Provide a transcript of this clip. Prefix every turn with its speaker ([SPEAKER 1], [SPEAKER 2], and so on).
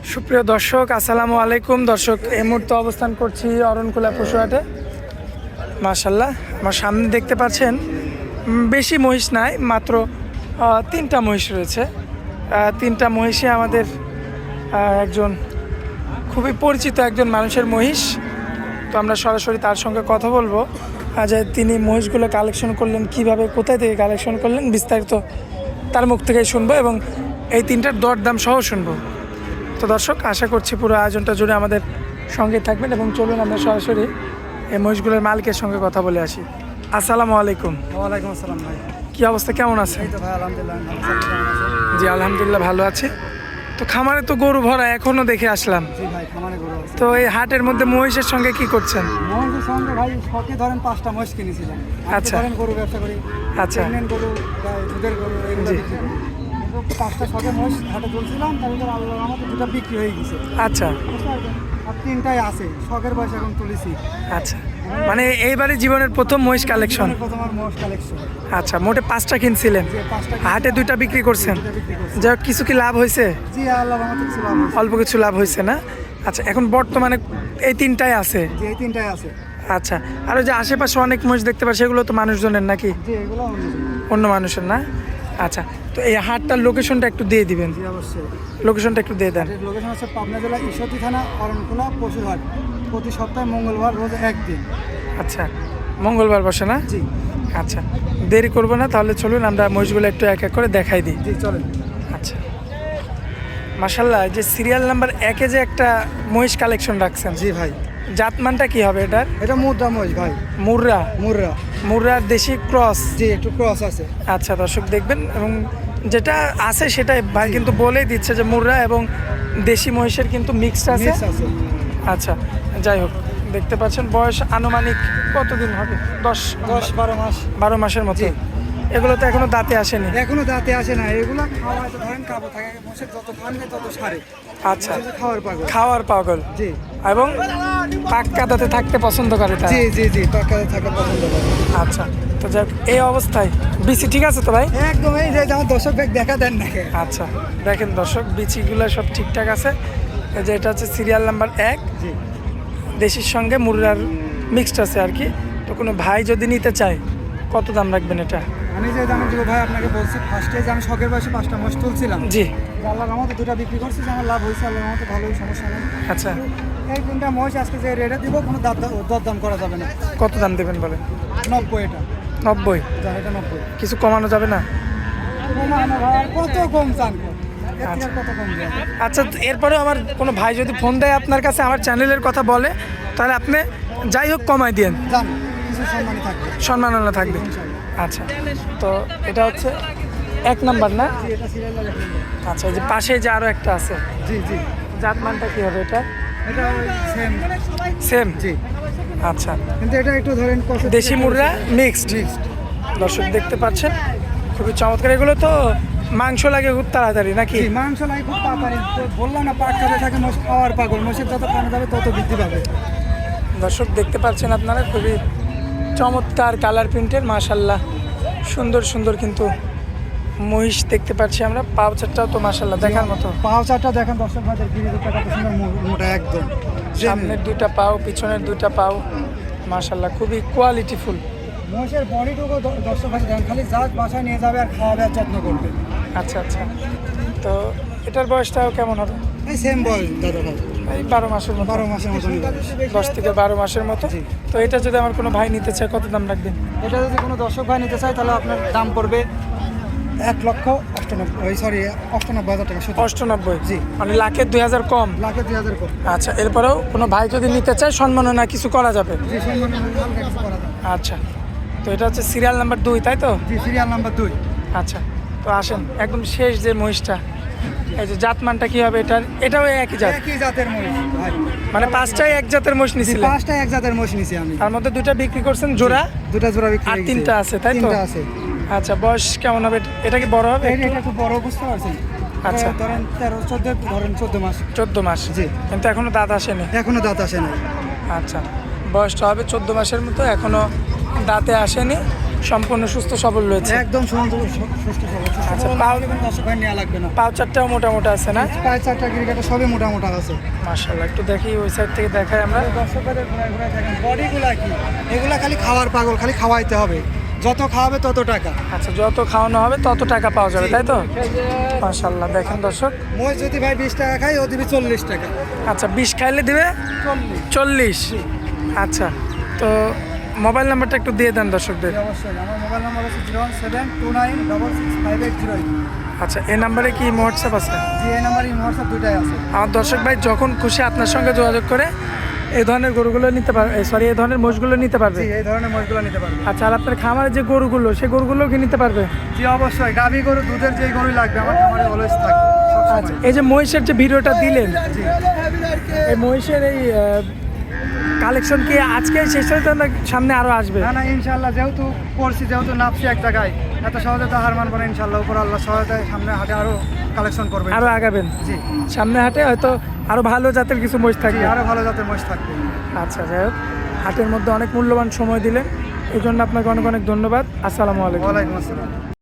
[SPEAKER 1] সুপ্রিয় দর্শক, আসসালামু আলাইকুম। দর্শক, এই মুহূর্তে অবস্থান করছি অরণকুলা পশুহাটে। মাশাল্লাহ, আমার সামনে দেখতে পাচ্ছেন বেশি মহিষ নাই, মাত্র 3টা মহিষ রয়েছে। 3টা মহিষে আমাদের একজন খুবই পরিচিত একজন মানুষের মহিষ। তো আমরা সরাসরি তার সঙ্গে কথা বলবো যে তিনি মহিষগুলো কালেকশন করলেন কিভাবে, কোথায় থেকে কালেকশন করলেন, বিস্তারিত তার মুখ থেকেই শুনবো এবং এই 3টার দরদাম সহ শুনবো। তো দর্শক, আশা করছি পুরো আয়োজনটা জুড়ে আমাদের সঙ্গে থাকবেন এবং চলুন আমরা সরাসরি এই মহিষগুলোর মালিকের সঙ্গে কথা বলে আসি। আসসালামু আলাইকুম।
[SPEAKER 2] ওয়ালাইকুম আসসালাম ভাই।
[SPEAKER 1] কি অবস্থা, কেমন আছে?
[SPEAKER 2] এই তো ভাই আলহামদুলিল্লাহ।
[SPEAKER 1] জি আলহামদুলিল্লাহ ভালো আছি। তো খামারে তো গরু ভরা, এখনো দেখে আসলাম।
[SPEAKER 2] জি ভাই, খামারে গরু আছে।
[SPEAKER 1] তো এই হাটের মধ্যে মহিষের সঙ্গে কি করছেন?
[SPEAKER 2] মহিষের সঙ্গে ভাই শখে ধরেন 5টা মহিষ কিনেছিলাম।
[SPEAKER 1] আচ্ছা।
[SPEAKER 2] ধরেন গরু ব্যবসা করি,
[SPEAKER 1] আচ্ছা।
[SPEAKER 2] প্রেগনেন্ট গরু, দুধের গরু, এগুলো
[SPEAKER 1] জি।
[SPEAKER 2] বিক্রি করি। কিন্তু 5টা শখে মহিষ হাটে তুলছিলাম, তার ভিতরে আল্লাহর রহমতে 2টা বিক্রি হয়ে গেছে।
[SPEAKER 1] আচ্ছা
[SPEAKER 2] বুঝতে পারছেন? আর 3টাই আছে শখের বয়সে এখন তুলেছি।
[SPEAKER 1] আচ্ছা, মানে এইবারে জীবনের প্রথম মহিষ কালেকশন।
[SPEAKER 2] প্রথম আমার মহিষ কালেকশন।
[SPEAKER 1] আচ্ছা, মোটে 5টা কিনছিলেন,
[SPEAKER 2] যে 5টা
[SPEAKER 1] হাটে 2টা বিক্রি করছেন।
[SPEAKER 2] 2টা বিক্রি করছি।
[SPEAKER 1] যাই হোক, কিছু কি লাভ হয়েছে?
[SPEAKER 2] জি আল্লাহর রহমতে কিছু লাভ হয়েছে।
[SPEAKER 1] অল্প কিছু লাভ হয়েছে না? আচ্ছা, এখন বর্তমানে এই 3টাই আছে।
[SPEAKER 2] জি, এই 3টাই আছে।
[SPEAKER 1] আচ্ছা, আর ওই যে আশেপাশে অনেক মহিষ দেখতে পাচ্ছি, সেগুলো তো মানুষজনের নাকি?
[SPEAKER 2] জি, এগুলো
[SPEAKER 1] অন্য মানুষের না? আচ্ছা, তো এই হাটটার লোকেশনটা একটু দিয়ে দিবেন।
[SPEAKER 2] জি অবশ্যই।
[SPEAKER 1] লোকেশনটা একটু দিয়ে দেন।
[SPEAKER 2] লোকেশন হচ্ছে পাবনা জেলা ঈশ্বরদী থানা অরণকুলা পশুরহাট। প্রতি সপ্তাহে মঙ্গলবার রোজ একদিন।
[SPEAKER 1] আচ্ছা, মঙ্গলবার বসে না?
[SPEAKER 2] জি
[SPEAKER 1] আচ্ছা, দেরি করবো না, তাহলে চলুন আমরা মহিষগুলো একটু এক এক করে দেখাই দিই।
[SPEAKER 2] জি চলেন।
[SPEAKER 1] আচ্ছা, মাশাল্লাহ, যে সিরিয়াল নাম্বার 1-এ যে একটা মহিষ কালেকশন রাখছেন,
[SPEAKER 2] জি ভাই,
[SPEAKER 1] জাতমানটা কি হবে এটার?
[SPEAKER 2] এটা মুদ্রা মহিষ ভাই।
[SPEAKER 1] মুর্রা।
[SPEAKER 2] মুর্রা।
[SPEAKER 1] মুর্রার দেশি ক্রস।
[SPEAKER 2] জি, একটু ক্রস আছে।
[SPEAKER 1] আচ্ছা, দর্শক দেখবেন এবং যেটা আছে সেটাই ভাই কিন্তু বলেই দিচ্ছে যে মুর্রা এবং দেশি মহিষের কিন্তু মিক্সড আছে।
[SPEAKER 2] মিক্স আছে।
[SPEAKER 1] আচ্ছা, যাই হোক, দেখতে পাচ্ছেন বয়স আনুমানিক কতদিন হবে?
[SPEAKER 2] 10-12 মাস।
[SPEAKER 1] 12 মাসের মতো।
[SPEAKER 2] জি।
[SPEAKER 1] এগুলো তো এখনো দাঁতে আসেনি।
[SPEAKER 2] এখনো দাঁতে আসে না। এগুলা খাওয়ায় তো ধরেন কাবু থাকে, মোষের যত খানবে তত সারে।
[SPEAKER 1] আচ্ছা,
[SPEAKER 2] খাওয়ার পাগল।
[SPEAKER 1] খাওয়ার পাগল
[SPEAKER 2] জি
[SPEAKER 1] এবং পাক্কা দাঁতে থাকতে পছন্দ করে তাই।
[SPEAKER 2] জি জি জি, পাকা থাকা পছন্দ করে।
[SPEAKER 1] আচ্ছা, তো যাক, এই অবস্থায় বিচি ঠিক আছে তো ভাই?
[SPEAKER 2] একদম, এই যে আমার দর্শক ব্যাগ দেখা দেন না।
[SPEAKER 1] আচ্ছা, দেখেন দর্শক, বিচিগুলো সব ঠিকঠাক আছে। এই যে এটা হচ্ছে সিরিয়াল নাম্বার 1,
[SPEAKER 2] জি
[SPEAKER 1] দেশির সঙ্গে মুর্রার মিক্সড আছে আর কি। তো কোনো ভাই যদি নিতে চায়, কত দাম রাখবেন এটা?
[SPEAKER 2] আমি যে দামে দিব ভাই আপনাকে বলছি, ফার্স্টে যে আমি শখের বয়সে 5টা মহিষ তুলছিলাম।
[SPEAKER 1] জি।
[SPEAKER 2] আল্লাহর রহমতে 2টা বিক্রি করছি, যে আমার লাভ হয়েছে আল্লাহর রহমতে, ভালোই, সমস্যা নেই।
[SPEAKER 1] আচ্ছা,
[SPEAKER 2] এই 3টা মহিষ আজকে যে রেটে দিব, কোনো দরদাম করা যাবে না।
[SPEAKER 1] কত দাম দেবেন বলেন?
[SPEAKER 2] 90 এটা।
[SPEAKER 1] 90?
[SPEAKER 2] যার এটা 90।
[SPEAKER 1] কিছু কমানো যাবে না?
[SPEAKER 2] কমানো ভাই, কত কম চান? এর থেকে
[SPEAKER 1] আচ্ছা।
[SPEAKER 2] আর কত কম দেওয়া যায়?
[SPEAKER 1] আচ্ছা, এরপরেও আমার কোনো ভাই যদি ফোন দেয় আপনার কাছে, আমার চ্যানেলের কথা বলে, তাহলে আপনি যাই হোক কমাই দিন,
[SPEAKER 2] জান, কিছু সম্মানই থাকবে।
[SPEAKER 1] সম্মাননা থাকবে। আচ্ছা, তো এটা হচ্ছে 1 নাম্বার না?
[SPEAKER 2] জি, এটা সিরিয়াল নাম্বার।
[SPEAKER 1] আচ্ছা, এই যে পাশে যে আরও একটা আছে,
[SPEAKER 2] জি জি,
[SPEAKER 1] জাতমানটা কি হবে এটা?
[SPEAKER 2] এটা সেম।
[SPEAKER 1] সেম?
[SPEAKER 2] জি,
[SPEAKER 1] আচ্ছা,
[SPEAKER 2] কিন্তু এটা একটু ধরেন কষে
[SPEAKER 1] দেশি মুর্রা মিক্সড।
[SPEAKER 2] মিক্সড।
[SPEAKER 1] দর্শক দেখতে পাচ্ছেন, খুবই চমৎকার। এগুলো তো মাংস লাগে খুব তাড়াতাড়ি নাকি?
[SPEAKER 2] জি, মাংস নাই খুব তাড়াতাড়ি। তো বললাম না, পাট খাতে থাকে মোষ, খাওয়ার পাগল। মোষের যত খাওয়ানো যাবে তত বৃদ্ধি পাবে।
[SPEAKER 1] দর্শক দেখতে পাচ্ছেন আপনারা, খুবই চমৎকার কালার প্রিন্টের, মাশাল্লাহ, সুন্দর সুন্দর কিন্তু মহিষ দেখতে পাচ্ছি আমরা। পাউচারটাও তো মাশাল্লাহ দেখার মতো।
[SPEAKER 2] পাও চারটা দেখেন দর্শক ভাইদের, গিরিটা কত সুন্দর মোটা একদম।
[SPEAKER 1] সামনের 2টা পাও, পিছনের 2টা পাও, মাশাল্লাহ খুবই কোয়ালিটিফুল।
[SPEAKER 2] মোষের বডিটুকু দর্শক ভাই দেখেন, খালি জাস্ট বাসায় নিয়ে যাবে আর খাওয়াবে আর যত্ন করবে।
[SPEAKER 1] আচ্ছা আচ্ছা, তো এটার বয়সটাও কেমন হবে?
[SPEAKER 2] এই সেম বয়স দাদা ভাই,
[SPEAKER 1] এই 12 মাসের মতো।
[SPEAKER 2] 12 মাসের মতন।
[SPEAKER 1] 10 থেকে 12 মাসের মতো।
[SPEAKER 2] জি।
[SPEAKER 1] তো এটা যদি আমার কোনো ভাই নিতে চায়, কত দাম রাখবেন?
[SPEAKER 2] এটা যদি কোনো দর্শক ভাই নিতে চায়, তাহলে আপনার দাম পড়বে 1,98,000 টাকা।
[SPEAKER 1] 98?
[SPEAKER 2] জি।
[SPEAKER 1] মানে লাখের 2000 কম?
[SPEAKER 2] লাখে 2,000 কম।
[SPEAKER 1] আচ্ছা, এরপরেও কোনো ভাই যদি নিতে চায়, সম্মাননা কিছু করা যাবে?
[SPEAKER 2] জি, সম্মান হালকা কিছু করা যাবে।
[SPEAKER 1] আচ্ছা, তো এটা হচ্ছে সিরিয়াল নাম্বার 2, তাই তো?
[SPEAKER 2] জি, সিরিয়াল নাম্বার 2।
[SPEAKER 1] আচ্ছা, তো আসেন একদম শেষ যে মহিষটা, এই যে জাতমানটা কি হবে এটার? এটাও একই জাত?
[SPEAKER 2] একই জাতের মহিষ ভাই।
[SPEAKER 1] মানে 5টাই এক জাতের মহিষ
[SPEAKER 2] জি,
[SPEAKER 1] নিছিলেন?
[SPEAKER 2] 5টা এক জাতের মহিষ নিছি আমি।
[SPEAKER 1] তার মধ্যে 2টা বিক্রি করছেন জোড়া,
[SPEAKER 2] 2টা জোড়া বিক্রি
[SPEAKER 1] আর
[SPEAKER 2] হয়ে গেছে।
[SPEAKER 1] 3টা আছে, তাই তো?
[SPEAKER 2] 3টা আছে।
[SPEAKER 1] আচ্ছা, বয়স কেমন হবে? এটা কি বড় হবে?
[SPEAKER 2] এটা একটু বড়, বুঝতে পারছেন?
[SPEAKER 1] আচ্ছা।
[SPEAKER 2] ধরেন 13-14, ধরেন 14 মাস।
[SPEAKER 1] 14 মাস?
[SPEAKER 2] জি।
[SPEAKER 1] কিন্তু এখনো দাঁত আসেনি?
[SPEAKER 2] এখনো দাঁত আসে না।
[SPEAKER 1] আচ্ছা, বয়সটা হবে 14 মাসের মতো, এখনো দাঁতে আসেনি। সম্পূর্ণ সুস্থ সবল রয়েছে।
[SPEAKER 2] একদম সুস্থ
[SPEAKER 1] আচ্ছা,
[SPEAKER 2] দর্শক ভাই নেওয়া লাগবে না।
[SPEAKER 1] পাও চারটাও মোটামোটা আছে না?
[SPEAKER 2] পায়ে চারটা ক্রিকেটে সবই মোটামোটা আছে।
[SPEAKER 1] মাশাআল্লাহ, একটু দেখি ওই সাইড থেকে দেখাই আমরা।
[SPEAKER 2] দর্শক ভাইদের ঘুরায় ঘুরায় দেখেন বডিগুলা কি, এগুলা খালি খাওয়ার পাগল, খালি খাওয়াইতে হবে, যত খাওয়াবে তত টাকা।
[SPEAKER 1] আচ্ছা, যত খাওয়ানো হবে তত টাকা পাওয়া যাবে, তাই তো? মাশাআল্লাহ, দেখেন দর্শক।
[SPEAKER 2] মই যদি ভাই 20 টাকা খাই, ও দিবি 40 টাকা।
[SPEAKER 1] আচ্ছা, 20 খাইলে দিবে 40। আচ্ছা, তো মোবাইল নাম্বারটা একটু দিয়ে দেন দর্শকদের।
[SPEAKER 2] অবশ্যই, আমার মোবাইল নাম্বার হচ্ছে 01729665808।
[SPEAKER 1] আচ্ছা, এই নাম্বারে কি হোয়াটসঅ্যাপ আছে?
[SPEAKER 2] জি, এই নাম্বারই হোয়াটসঅ্যাপ দুইটাই আছে।
[SPEAKER 1] আমার দর্শক ভাই যখন খুশি আপনার সঙ্গে যোগাযোগ করে এই ধরনের গরুগুলো নিতে পারবে, সরি এই ধরনের মোষগুলো নিতে পারবে।
[SPEAKER 2] জি, এই ধরনের মোষগুলো নিতে পারবে।
[SPEAKER 1] আচ্ছা, আর আপনার খামারে যে গরুগুলো, সেই গরুগুলো কি নিতে পারবে?
[SPEAKER 2] জি অবশ্যই, গাভী গরু, দুধের যেই গরু লাগবে আমার খামারে অলওয়েজ থাকবে।
[SPEAKER 1] আচ্ছা, এই যে মহিষের যে ভিডিওটা দিলেন, এই মহিষের এই কালেকশন কি আজকে শেষ হয়েছে না সামনে আরো আসবে?
[SPEAKER 2] না না, ইনশাল্লাহ, যেহেতু করছি, যেহেতু নাপছি এক জায়গায়, এত সহজে তো হার মানবো না ইনশাল্লাহ। উপর আল্লাহ সহায়তায় সামনে হাটে আরো কালেকশন করবে,
[SPEAKER 1] আরো আগাবেন?
[SPEAKER 2] জি,
[SPEAKER 1] সামনে হাটে হয়তো আরো ভালো জাতের কিছু মহিষ থাকবে।
[SPEAKER 2] আরো ভালো জাতের মোষ থাকবে।
[SPEAKER 1] আচ্ছা, যাই হোক, হাটের মধ্যে অনেক মূল্যবান সময় দিলেন, এই জন্য আপনাকে অনেক অনেক ধন্যবাদ। আসসালামু আলাইকুম।
[SPEAKER 2] ওয়ালাইকুম আসসালাম।